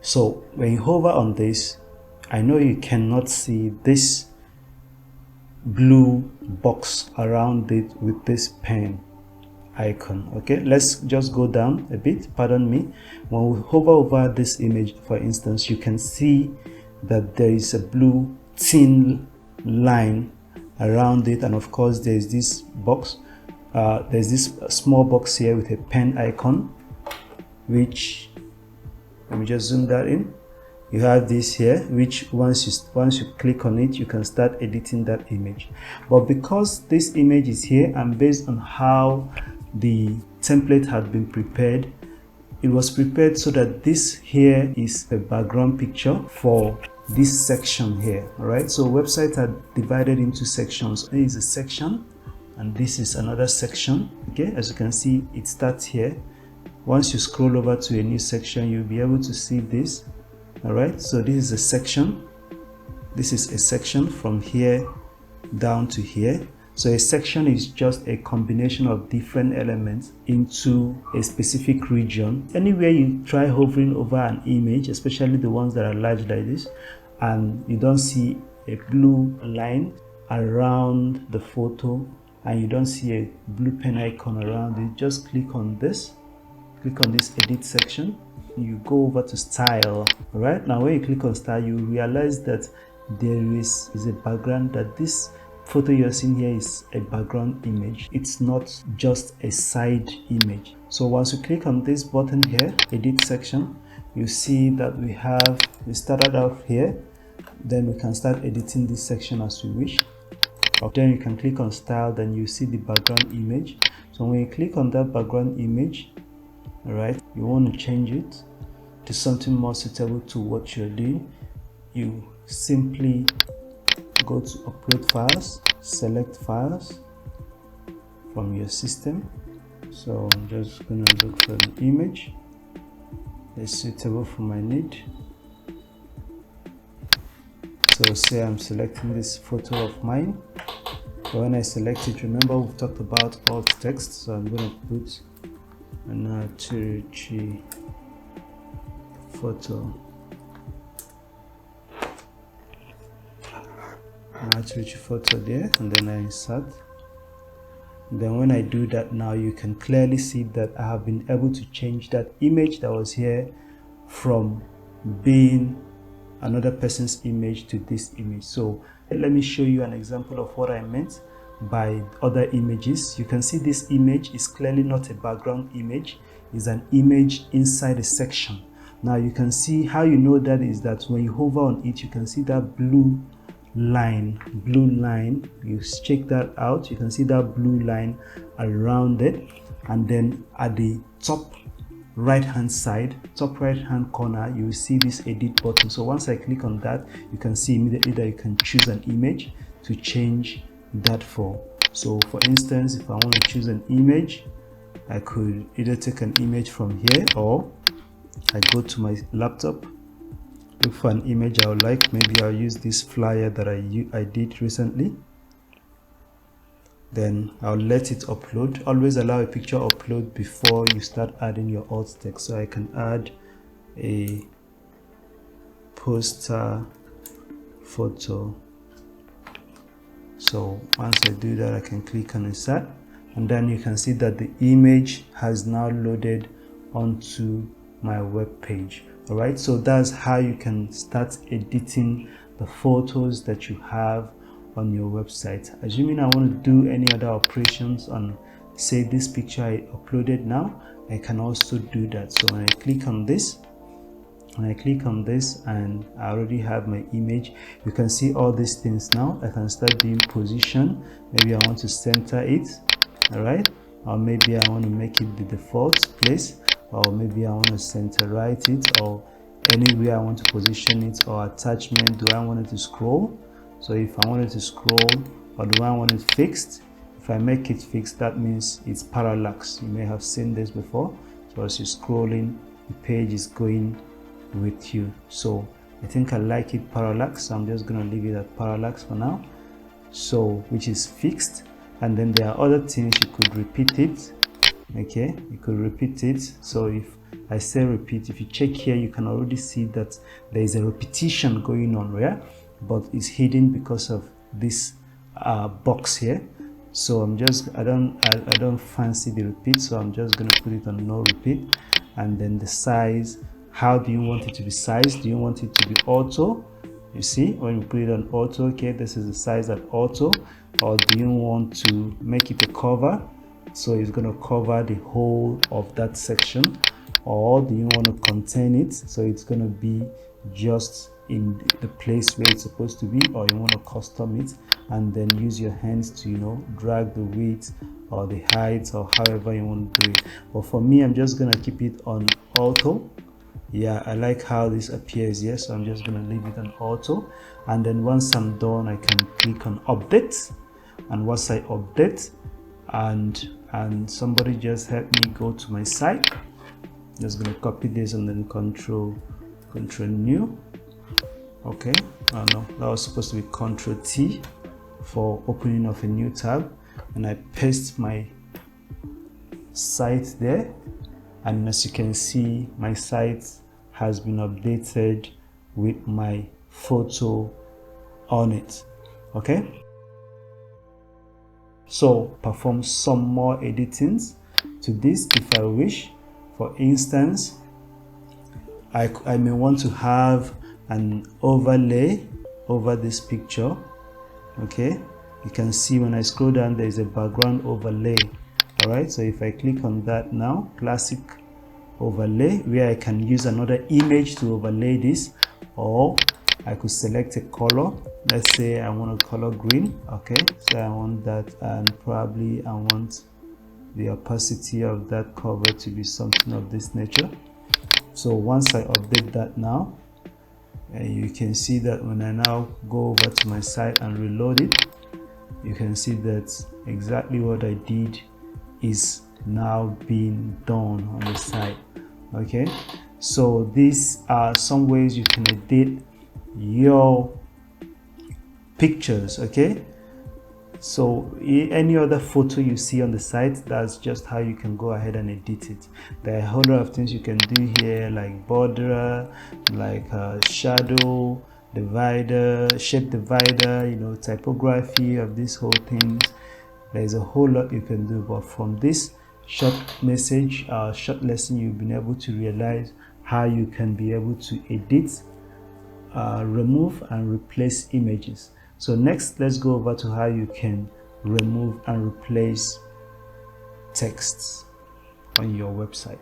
So when you hover on this, I know you cannot see this blue box around it with this pen icon. Okay, let's just go down a bit. Pardon me. When we hover over this image, for instance, you can see that there is a blue thin line around it, and of course there's this box, there's this small box here with a pen icon, which, let me just zoom that in. You have this here, which once you click on it, you can start editing that image. But because this image is here, and based on how the template had been prepared, it was prepared so that this here is a background picture for this section here. All right, so websites are divided into sections. There is a section and this is another section. Okay, as you can see, it starts here. Once you scroll over to a new section, you'll be able to see this. All right, so this is a section. This is a section from here down to here. So a section is just a combination of different elements into a specific region. Anywhere you try hovering over an image, especially the ones that are large like this, and you don't see a blue line around the photo, and you don't see a blue pen icon around it, just click on this edit section. You go over to style. All right, now when you click on style, you realize that there is a background, that this photo you're seeing here is a background image. It's not just a side image. So once you click on this button here, edit section, you see that we started off here, then we can start editing this section as we wish. Then you can click on style, then you see the background image. So when you click on that background image, all right, you want to change it to something more suitable to what you're doing. You simply go to upload files, select files from your system. So I'm just going to look for an image that's suitable for my need. So say I'm selecting this photo of mine. So when I select it, remember we've talked about alt text, so I'm going to put an Anatrici photo. Anatrici photo there, and then I insert. Then when I do that, now you can clearly see that I have been able to change that image that was here from being another person's image to this image. So let me show you an example of what I meant by other images. You can see this image is clearly not a background image, it's an image inside a section. Now you can see how you know that is that when you hover on it, you can see that blue line. You check that out, you can see that blue line around it, and then at the top right hand side, top right hand corner, you will see this edit button. So once I click on that, you can see immediately that you can choose an image to change that for. So for instance, if I want to choose an image, I could either take an image from here, or I go to my laptop, look for an image I would like. Maybe I'll use this flyer that I did recently. Then I'll let it upload. Always allow a picture upload before you start adding your alt text. So I can add a poster photo. So once I do that, I can click on insert, and then you can see that the image has now loaded onto my web page. All right, so that's how you can start editing the photos that you have on your website. Assuming I want to do any other operations on, say, this picture I uploaded now, I can also do that. So when I click on this, and I already have my image, you can see all these things now. I can start doing position. Maybe I want to center it, all right, or maybe I want to make it the default place, or maybe I want to center right it, or anywhere I want to position it, or attachment. Do I want it to scroll? So if I want it to scroll, or do I want it fixed? If I make it fixed, that means it's parallax. You may have seen this before. So as you're scrolling, the page is going with you. So I think I like it parallax, so I'm just going to leave it at parallax for now, so which is fixed. And then there are other things, you could repeat it. Okay, you could repeat it. So if I say repeat. If you check here, you can already see that there is a repetition going on, yeah, but it's hidden because of this box here. So I don't fancy the repeat, so I'm just going to put it on no repeat. And then the size, how do you want it to be sized? Do you want it to be auto? You see, when you put it on auto, okay, this is the size at auto. Or do you want to make it a cover, so it's going to cover the whole of that section? Or do you want to contain it, so it's going to be just in the place where it's supposed to be? Or you want to custom it and then use your hands to, you know, drag the width or the height or however you want to do it. But for me, I'm just going to keep it on auto. Yeah, I like how this appears here, so I'm just going to leave it on auto. And then once I'm done, I can click on update. And once I update, and somebody just help me go to my site, just going to copy this and then control new. Okay, oh no, that was supposed to be Control T for opening of a new tab, and I paste my site there. And as you can see, my site has been updated with my photo on it. Okay, so perform some more editings to this if I wish. For instance, I may want to have an overlay over this picture. Okay, you can see when I scroll down, there is a background overlay. All right, so if I click on that now, classic overlay, where I can use another image to overlay this, or I could select a color. Let's say I want a color green. Okay, so I want that, and probably I want the opacity of that cover to be something of this nature. So once I update that now, you can see that when I now go over to my site and reload it, you can see that exactly what I did is now being done on the site. Okay, so these are some ways you can edit your pictures. Okay, so any other photo you see on the site, that's just how you can go ahead and edit it. There are a whole lot of things you can do here, like border, like shadow, divider, shape divider, you know, typography of this whole thing. There's a whole lot you can do, but from this short message, short lesson, you've been able to realize how you can be able to edit, remove and replace images. So next, let's go over to how you can remove and replace texts on your website.